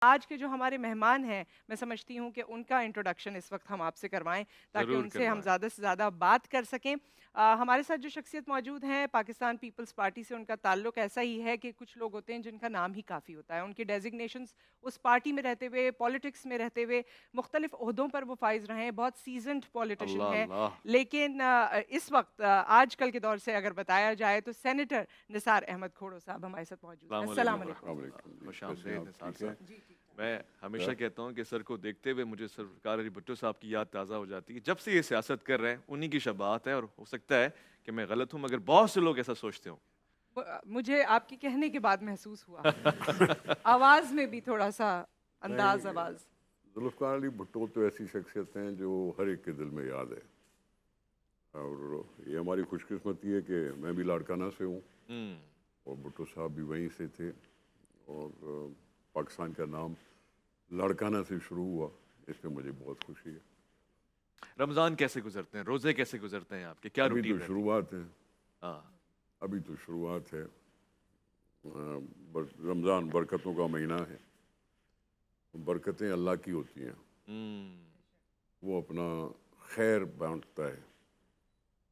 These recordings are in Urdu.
آج کے جو ہمارے مہمان ہیں میں سمجھتی ہوں کہ ان کا انٹروڈکشن اس وقت ہم آپ سے کروائیں تاکہ ضرور ان سے ہم کروائیں۔ زیادہ سے زیادہ بات کر سکیں۔ ہمارے ساتھ جو شخصیت موجود ہیں پاکستان پیپلز پارٹی سے ان کا تعلق ایسا ہی ہے کہ کچھ لوگ ہوتے ہیں جن کا نام ہی کافی ہوتا ہے، ان کی ڈیزگنیشنز اس پارٹی میں رہتے ہوئے، پولیٹکس میں رہتے ہوئے مختلف عہدوں پر وہ فائز رہے ہیں، بہت سیزنڈ پولیٹیشین اللہ ہیں۔ اللہ۔ لیکن اس وقت آج کل کے دور سے اگر بتایا جائے تو سینیٹر نثار احمد کھوڑو صاحب ہمارے ساتھ موجود ہیں۔ السلام السلام علیکم علیکم۔ ورحمۃ السلام اللہ، علیکم خوش جی، کیسے ہیں آمدید آپ؟ نثار ٹھیک ہیں؟ صاحب۔ جی جی میں ہمیشہ کہتا ہوں کہ سر کو دیکھتے ہوئے مجھے سرکار علی بھٹو صاحب کی یاد تازہ ہو جاتی ہے۔ جب سے یہ سیاست کر رہے ہیں انہی کی شباہت ہے، اور ہو سکتا ہے کہ میں غلط ہوں مگر بہت سے لوگ ایسا سوچتے ہوں۔ مجھے آپ کی کہنے کے بعد محسوس ہوا آواز میں بھی تھوڑا سا انداز نہیں، آواز۔ ذوالفقار علی بھٹو تو ایسی شخصیت ہیں جو ہر ایک کے دل میں یاد ہے، اور یہ ہماری خوش قسمتی ہے کہ میں بھی لاڑکانہ سے ہوں اور بھٹو صاحب بھی وہیں سے تھے، اور پاکستان کا نام لاڑکانہ سے شروع ہوا، اس پہ مجھے بہت خوشی ہے۔ رمضان کیسے گزرتے ہیں، روزے کیسے گزرتے ہیں آپ کے، کیا ابھی تو روٹین رہتی شروعات ہے، ہے؟ ہاں، ابھی تو شروعات ہے۔ رمضان برکتوں کا مہینہ ہے، برکتیں اللہ کی ہوتی ہیں، وہ اپنا خیر بانٹتا ہے،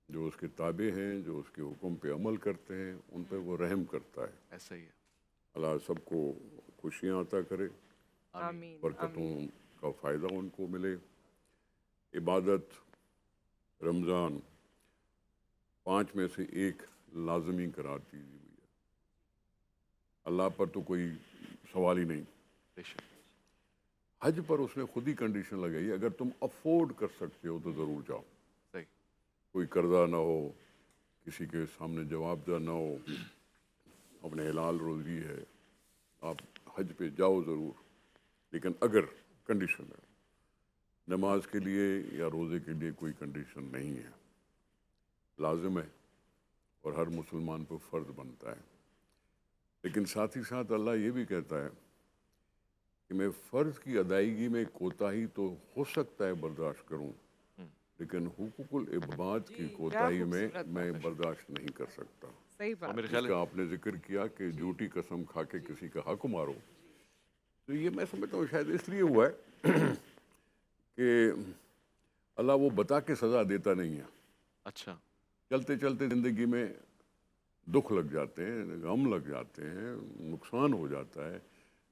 جو اس کے تابع ہیں، جو اس کے حکم پہ عمل کرتے ہیں ان پہ وہ رحم کرتا ہے۔ ایسا ہی ہے۔ اللہ سب کو خوشیاں عطا کرے، آمین۔ آمین برکتوں آمین۔ کا فائدہ ان کو ملے۔ عبادت رمضان 5 میں سے ایک لازمی قرار دی ہوئی ہے، اللہ پر تو کوئی سوال ہی نہیں۔ بے شک۔ حج پر اس نے خود ہی کنڈیشن لگائی، اگر تم افورڈ کر سکتے ہو تو ضرور جاؤ، صحیح۔ کوئی قرضہ نہ ہو، کسی کے سامنے جواب دہ نہ ہو، اپنے حلال روزی ہے، آپ حج پہ جاؤ ضرور، لیکن اگر کنڈیشن ہے، نماز کے لیے یا روزے کے لیے کوئی کنڈیشن نہیں ہے، لازم ہے اور ہر مسلمان پر فرض بنتا ہے۔ لیکن ساتھ ہی ساتھ اللہ یہ بھی کہتا ہے کہ میں فرض کی ادائیگی میں کوتاہی تو ہو سکتا ہے برداشت کروں، لیکن حقوق العباد کی کوتاہی میں میں برداشت نہیں کر سکتا۔ صحیح اور بات۔ میرے جس خیال ہے کا آپ نے ذکر کیا کہ جھوٹی قسم کھا کے کسی کا حق مارو، تو یہ میں سمجھتا ہوں شاید اس لیے ہوا ہے کہ اللہ وہ بتا کے سزا دیتا نہیں ہے۔ اچھا، چلتے چلتے زندگی میں دکھ لگ جاتے ہیں، غم لگ جاتے ہیں، نقصان ہو جاتا ہے،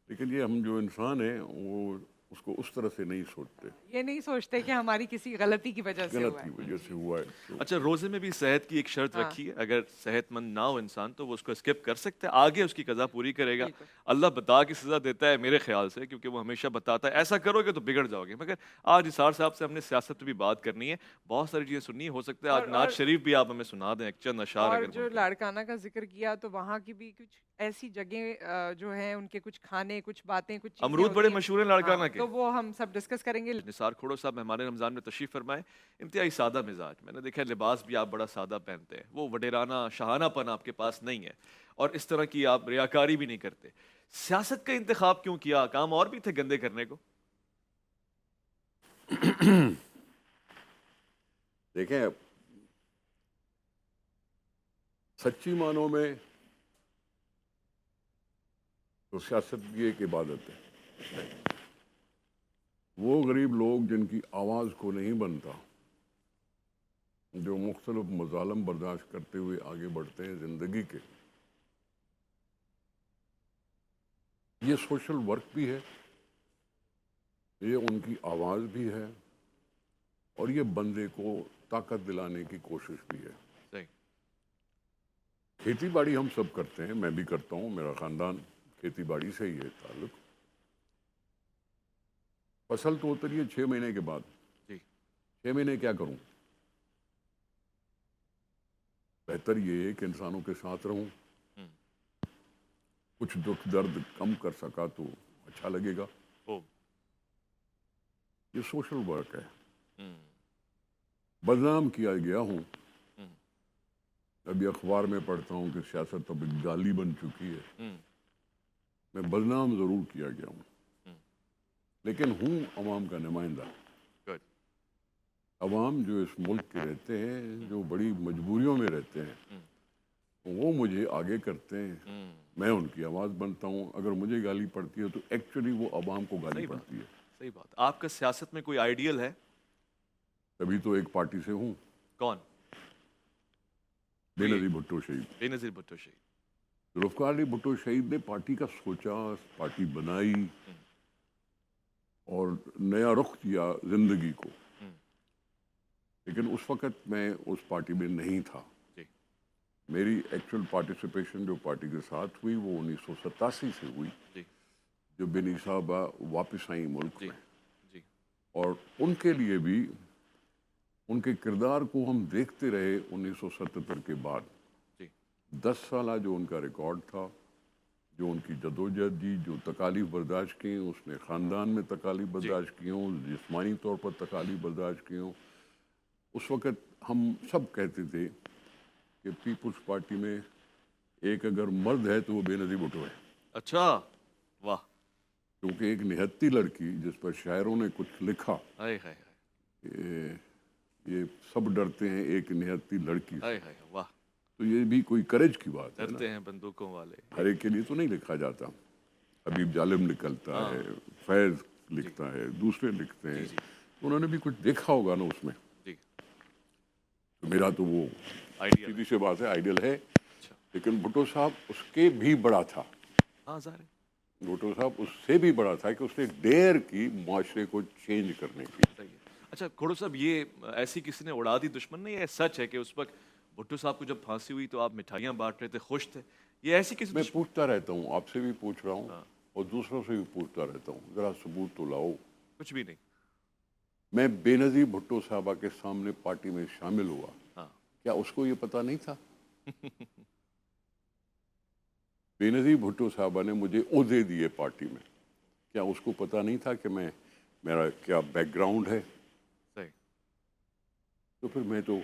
لیکن یہ ہم جو انسان ہیں وہ اس کو اس طرح سے نہیں سوچتے، یہ نہیں سوچتے کہ ہماری کسی غلطی کی وجہ سے غلط ہوا کی ہے۔ وجہ سے ہوا ہے۔ تو اچھا، روزے میں بھی صحت کی ایک شرط ہاں رکھی ہے، اگر صحت مند نہ ہو انسان تو وہ اس کو اسکپ کر سکتا ہے، آگے اس کی قضا پوری کرے گا۔ بالکل۔ اللہ بتا کے سزا دیتا ہے میرے خیال سے، کیونکہ وہ ہمیشہ بتاتا ہے ایسا کرو گے تو بگڑ جاؤ گے۔ مگر آج نثار صاحب سے ہم نے سیاست پہ بھی بات کرنی ہے، بہت ساری چیزیں سننی ہے، ہو سکتا ہے آج اور نعت شریف بھی آپ ہمیں سنا دیں، ایک چند اشعار اور اگر جو ممکن ہے۔ لاڑکانہ کا ذکر کیا تو وہاں کی بھی کچھ ایسی جگہیں جو ہیں ان کے کچھ کھانے، کچھ باتیں، کچھ چیزیں امرود بڑے ہوتی ہیں۔ مشہور ہیں ہاں لاڑکانہ کے۔ تو وہ ہم سب ڈسکس کریں گے۔ نثار کھوڑو صاحب ہمارے رمضان میں تشریف فرمائے، انتہائی سادہ مزاج، میں نے دیکھا ہے لباس بھی آپ بڑا سادہ پہنتے ہیں، وہ وڈیرانہ شاہانہ پن آپ کے پاس نہیں ہے، اور اس طرح کی آپ ریاکاری بھی نہیں کرتے۔ سیاست کا انتخاب کیوں کیا؟ کام اور بھی تھے گندے کرنے کو؟ دیکھیں، سچی معنوں میں تو سیاست بھی ایک عبادت ہے۔ وہ غریب لوگ جن کی آواز کو نہیں بنتا، جو مختلف مظالم برداشت کرتے ہوئے آگے بڑھتے ہیں زندگی کے، یہ سوشل ورک بھی ہے، یہ ان کی آواز بھی ہے، اور یہ بندے کو طاقت دلانے کی کوشش بھی ہے۔ صحیح۔ کھیتی باڑی ہم سب کرتے ہیں، میں بھی کرتا ہوں، میرا خاندان کھیتی باڑی سے ہی ہے تعلق۔ فصل تو اتری ہے 6 مہینے کے بعد، جی 6 مہینے کیا کروں؟ بہتر یہ ہے کہ انسانوں کے ساتھ رہوں، کچھ دکھ درد کم کر سکا تو اچھا لگے گا۔ او یہ سوشل ورک ہے۔ بدنام کیا گیا ہوں، ابھی اخبار میں پڑھتا ہوں کہ سیاست اب ایک گالی بن چکی ہے، میں بدنام ضرور کیا گیا ہوں، لیکن ہوں عوام کا نمائندہ۔ گڈ۔ عوام جو اس ملک کے رہتے ہیں، جو بڑی مجبوریوں میں رہتے ہیں، وہ مجھے آگے کرتے ہیں، میں ان کی آواز بنتا ہوں. اگر مجھے گالی پڑتی ہے تو ایکچولی وہ عوام کو گالی صحیح بات، پڑتی ہے. صحیح بات. آپ کا سیاست میں کوئی آئیڈیل ہے؟ تبھی تو ایک پارٹی سے ہوں، کون؟ بے نظیر بھٹو شہید. بے نظیر بھٹو شہید. ذوالفقار علی بھٹو شہید نے پارٹی کا سوچا، پارٹی بنائی اور نیا رخ دیا زندگی کو. لیکن اس وقت میں اس پارٹی میں نہیں تھا. جی. میری ایکچوئل پارٹیسپیشن جو پارٹی کے ساتھ ہوئی وہ 1987 سے ہوئی، جی. جو بنی صاحبہ واپس آئیں ملک جی. میں. جی. اور ان کے لیے بھی ان کے کردار کو ہم دیکھتے رہے 1977 کے بعد. جی. 10 سالہ جو ان کا ریکارڈ تھا، جو ان کی جدوجہد دی، جو تکالیف برداشت کی، اس نے خاندان میں تکالیف برداشت کی ہوں، جسمانی طور پر تکالیف برداشت کی ہوں. اس وقت ہم سب کہتے تھے کہ پیپلز پارٹی میں ایک اگر مرد ہے تو وہ بے نظیر بھٹو ہے. اچھا، واہ. کیونکہ ایک نہتی لڑکی جس پر شاعروں نے کچھ لکھا، ہائے ہائے یہ سب ڈرتے ہیں ایک نہتی لڑکی سے، ہائے ہائے، واہ. تو یہ بھی کوئی کریج کی بات ہے نا. ڈرتے ہیں بندوقوں والے. ہر ایک کے لیے تو نہیں لکھا جاتا. حبیب جالم نکلتا ہے، فیض لکھتا ہے، دوسرے لکھتے ہیں. انہوں نے بھی کچھ دیکھا ہوگا نا اس میں. جی. تو میرا تو وہ آئیڈیل. سیدھی سی بات ہے، آئیڈیل ہے. اچھا. لیکن بھٹو صاحب اس کے بھی بڑا تھا. ہاں ظاہر ہے. بھٹو صاحب اس سے بھی بڑا تھا کہ اس نے ڈیئر کی معاشرے کو چینج کرنے کی. صحیح ہے. اچھا کھوڑو صاحب، یہ ایسی کسی نے اڑا دی دشمن نہیں؟ یہ سچ ہے کہ اس وقت بھٹو صاحب کو جب پھانسی ہوئی تو آپ مٹھائیاں بانٹ رہے تھے، خوش تھے؟ یہ ایسی کسی میں پوچھتا رہتا ہوں، آپ سے بھی پوچھ رہا ہوں اور دوسروں سے بھی پوچھتا رہتا ہوں، ذرا ثبوت تو لاؤ. کچھ بھی نہیں. میں بے نظیر بھٹو صاحبہ کے سامنے پارٹی میں شامل ہوا، ہاں. کیا اس کو یہ پتہ نہیں تھا؟ بے نظیر بھٹو صاحبہ نے مجھے عہدے دیے پارٹی میں، کیا اس کو پتہ نہیں تھا کہ میرا کیا بیک گراؤنڈ ہے؟ صحیح. تو پھر میں تو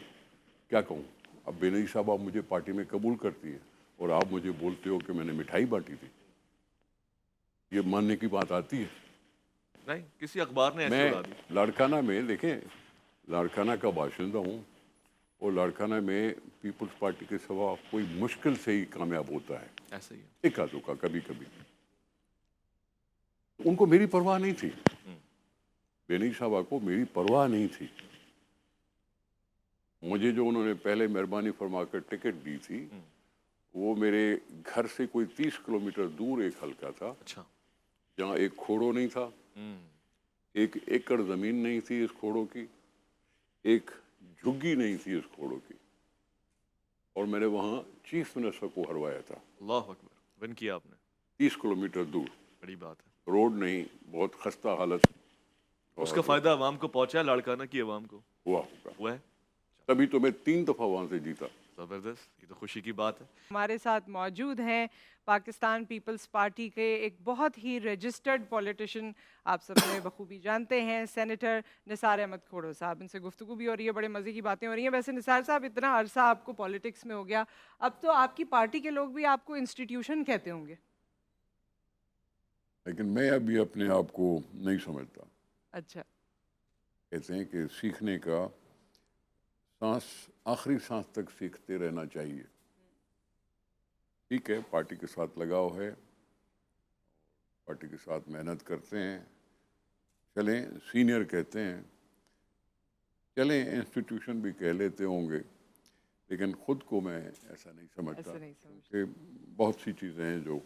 کیا کہوں. اب بے نظیر صاحبہ مجھے پارٹی میں قبول کرتی ہے اور آپ مجھے بولتے ہو کہ میں نے مٹھائی بانٹی تھی. یہ ماننے کی بات آتی ہے؟ نہیں، کسی اخبار نے ایسے میں اڑا دی. لاڑکانہ میں، دیکھیں، لاڑکانہ کا باشندہ ہوں اور لاڑکانہ میں پیپلز پارٹی کے سوا کوئی مشکل سے ہی کامیاب ہوتا ہے، ایسا ہی ہے. ایکا دوکا کبھی کبھی. ان کو میری پرواہ نہیں تھی، بے نظیر صاحبہ کو میری پرواہ نہیں تھی. مجھے جو انہوں نے پہلے مہربانی فرما کر ٹکٹ دی تھی، وہ میرے گھر سے کوئی 30 کلومیٹر دور ایک حلقہ تھا اچھا. جہاں ایک کھوڑو نہیں تھا، 1 ایکڑ زمین نہیں تھی اس کھوڑو کی، ایک جھگی نہیں تھی اس کھوڑو کی. اور میں نے وہاں چیف منسٹر کو ہروایا تھا. اللہ اکبر. ون کیا آپ نے. 30 کلومیٹر دور، بڑی بات ہے. روڈ نہیں، بہت خستہ حالت. اس کا فائدہ عوام کو پہنچا ہے، لاڑکانہ کی عوام کو ہوا ہوگا. ہوا ہے. تبھی تو میں 3 دفعہ وہاں سے جیتا. زبردست، یہ تو خوشی کی بات ہے. ہمارے ساتھ موجود ہیں پاکستان پیپلز پارٹی کے ایک بہت ہی رجسٹرڈ پولیٹیشین، آپ سب نے بخوبی جانتے ہیں، سینیٹر نثار احمد کھوڑو صاحب. ان سے گفتگو بھی ہو رہی ہے، بڑے مزے کی باتیں ہو رہی ہیں. ویسے نثار صاحب، اتنا عرصہ آپ کو پالیٹکس میں ہو گیا، اب تو آپ کی پارٹی کے لوگ بھی آپ کو انسٹیٹیوشن کہتے ہوں گے. لیکن میں ابھی اپنے آپ کو نہیں سمجھتا. اچھا. کہتے ہیں کہ سیکھنے کا سانس، آخری سانس تک سیکھتے رہنا چاہیے. ٹھیک ہے، پارٹی کے ساتھ لگاؤ ہے، پارٹی کے ساتھ محنت کرتے ہیں، چلیں سینئر کہتے ہیں، چلیں انسٹیٹیوشن بھی کہہ لیتے ہوں گے، لیکن خود کو میں ایسا نہیں سمجھتا کہ بہت سی چیزیں ہیں جو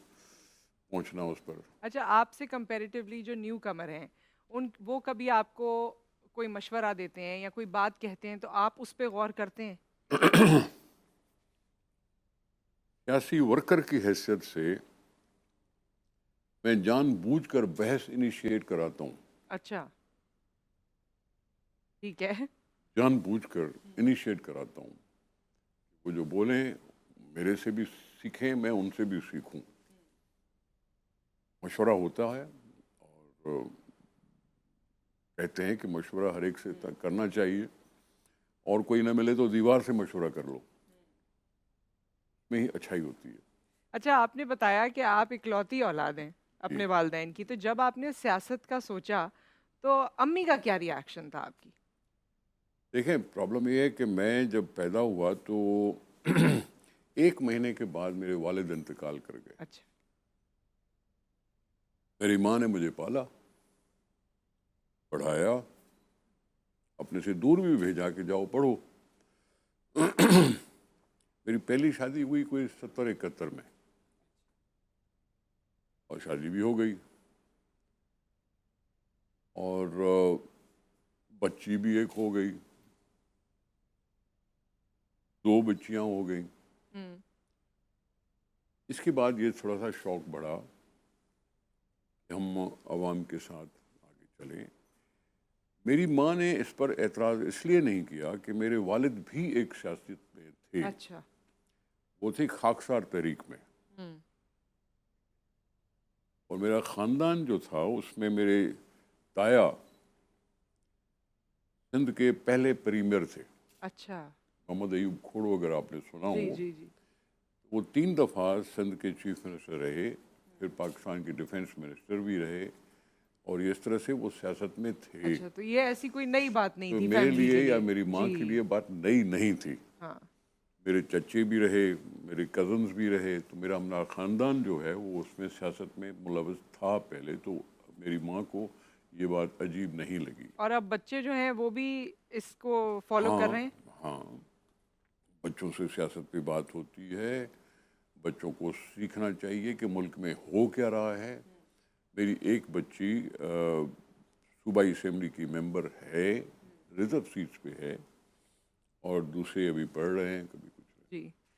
پہنچنا اس پر. اچھا، آپ سے کمپیریٹیولی جو نیو کمر ہیں، وہ کبھی آپ کو کوئی مشورہ دیتے ہیں یا کوئی بات کہتے ہیں تو آپ اس پہ غور کرتے ہیں؟ سیاسی ورکر کی حیثیت سے میں جان بوجھ کر بحث انیشیٹ کراتا ہوں. اچھا، ٹھیک ہے. جان بوجھ کر انیشیٹ کراتا ہوں. وہ جو بولیں میرے سے بھی سیکھیں، میں ان سے بھی سیکھوں. مشورہ ہوتا ہے اور کہتے ہیں کہ مشورہ ہر ایک سے کرنا چاہیے، اور کوئی نہ ملے تو دیوار سے مشورہ کر لو، میں ہی اچھائی ہوتی ہے. اچھا، آپ نے بتایا کہ آپ اکلوتی اولاد ہیں اپنے والدین کی، تو جب آپ نے سیاست کا سوچا تو امی کا کیا ری ایکشن تھا آپ کی؟ دیکھیں، پرابلم یہ ہے کہ میں جب پیدا ہوا تو 1 مہینے کے بعد میرے والد انتقال کر گئے. اچھا. میری ماں نے مجھے پالا، پڑھایا، اپنے سے دور بھی بھیجا کہ جاؤ پڑھو. میری پہلی شادی ہوئی کوئی 70-71 میں، اور شادی بھی ہو گئی، اور بچی بھی ایک ہو گئی، 2 بچیاں ہو گئیں. اس کے بعد یہ تھوڑا سا شوق بڑھا کہ ہم عوام کے ساتھ آگے چلیں. میری ماں نے اس پر اعتراض اس لیے نہیں کیا کہ میرے والد بھی ایک سیاست میں تھے. اچھا. وہ تھے خاکسار تحریک میں، اور میرا خاندان جو تھا اس میں میرے تایا سندھ کے پہلے پریمیئر تھے. اچھا. محمد ایوب کھوڑو اگر آپ نے سنا جی ہو، جی جی. وہ 3 دفعہ سندھ کے چیف منسٹر رہے، پھر پاکستان کے ڈیفنس منسٹر بھی رہے، اور اس طرح سے وہ سیاست میں تھے. اچھا، تو یہ ایسی کوئی نئی بات نہیں تو تھی میرے فیملی لیے کے یا لیے. میری ماں جی. کے لیے بات نئی نہیں تھی. ہاں. میرے چچے بھی رہے، میرے کزنز بھی رہے، تو میرا ہمارا خاندان جو ہے وہ اس میں سیاست میں ملوث تھا پہلے. تو میری ماں کو یہ بات عجیب نہیں لگی. اور اب بچے جو ہیں وہ بھی اس کو فالو کر رہے ہیں. ہاں، بچوں سے سیاست پہ بات ہوتی ہے، بچوں کو سیکھنا چاہیے کہ ملک میں ہو کیا رہا ہے. میری ایک بچی صوبائی اسمبلی کی ممبر ہے، ریزرو سیٹس پہ ہے، اور دوسرے ابھی پڑھ رہے ہیں. کبھی کچھ جی.